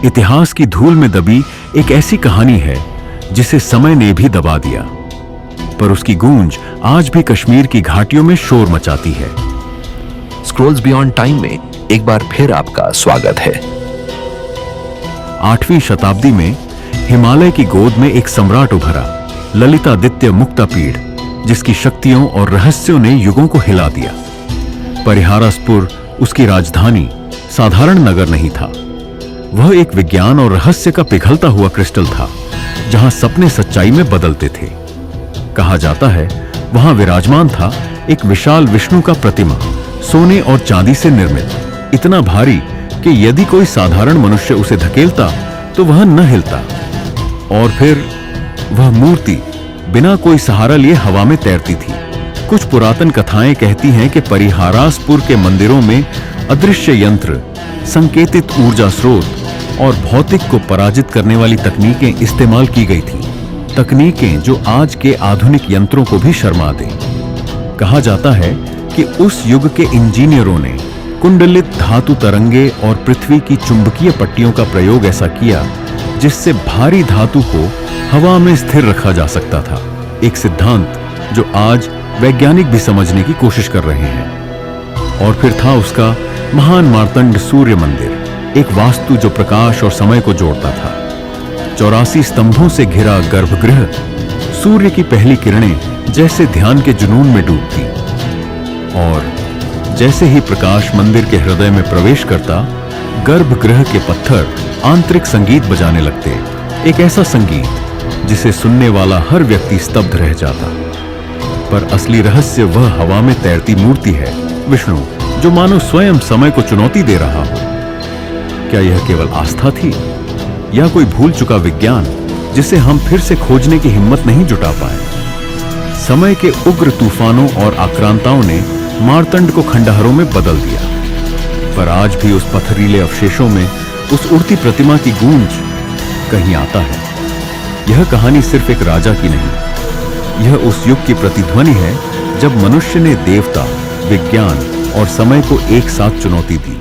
इतिहास की धूल में दबी एक ऐसी कहानी है जिसे समय ने भी दबा दिया, पर उसकी गूंज आज भी कश्मीर की घाटियों में शोर मचाती है। स्क्रॉल्स बियॉन्ड टाइम में एक बार फिर आपका स्वागत है। 8वीं शताब्दी में हिमालय की गोद में एक सम्राट उभरा, ललितादित्य मुक्तापीड़, जिसकी शक्तियों और रहस्यों ने युगों को हिला दिया। परिहारासपुर उसकी राजधानी साधारण नगर नहीं था, वह एक विज्ञान और रहस्य का पिघलता हुआ क्रिस्टल था, जहां सपने सच्चाई में बदलते थे। कहा जाता है वहां विराजमान था एक विशाल विष्णु का प्रतिमा, सोने और चांदी से निर्मित, इतना भारी कि यदि कोई साधारण मनुष्य उसे धकेलता तो वह न हिलता। और फिर वह मूर्ति बिना कोई सहारा लिए हवा में तैरती थी। कुछ पुरातन कथाएं कहती हैं कि परिहारासपुर के मंदिरों में अदृश्य यंत्र, संकेतित ऊर्जा स्रोत और भौतिक को पराजित करने वाली तकनीकें इस्तेमाल की गई थीं, तकनीकें जो आज के आधुनिक यंत्रों को भी शर्मा दें। कहा जाता है कि उस युग के इंजीनियरों ने कुंडलित धातु तरंगे और पृथ्वी की चुंबकीय पट्टियों का प्रयोग ऐसा किया जिससे भारी धातु को हवा में स्थिर रखा जा सकता था, एक सिद्धांत जो आज वैज्ञानिक भी समझने की कोशिश कर रहे हैं। और फिर था उसका महान मार्तंड सूर्य मंदिर, एक वास्तु जो प्रकाश और समय को जोड़ता था। 84 स्तंभों से घिरा गर्भगृह, सूर्य की पहली किरणें जैसे ध्यान के जुनून में डूबती, और जैसे ही प्रकाश मंदिर के हृदय में प्रवेश करता, गर्भगृह के पत्थर आंतरिक संगीत बजाने लगते, एक ऐसा संगीत जिसे सुनने वाला हर व्यक्ति स्तब्ध रह जाता। पर असली रहस्य वह हवा में तैरती मूर्ति है, विष्णु, जो मानो स्वयं समय को चुनौती दे रहा हो। क्या यह केवल आस्था थी या कोई भूल चुका विज्ञान जिसे हम फिर से खोजने की हिम्मत नहीं जुटा पाए? समय के उग्र तूफानों और आक्रांताओं ने मार्तंड को खंडहरों में बदल दिया, पर आज भी उस पथरीले अवशेषों में उस उड़ती प्रतिमा की गूंज कहीं आता है। यह कहानी सिर्फ एक राजा की नहीं, यह उस युग की प्रतिध्वनि है जब मनुष्य ने देवता, विज्ञान और समय को एक साथ चुनौती दी।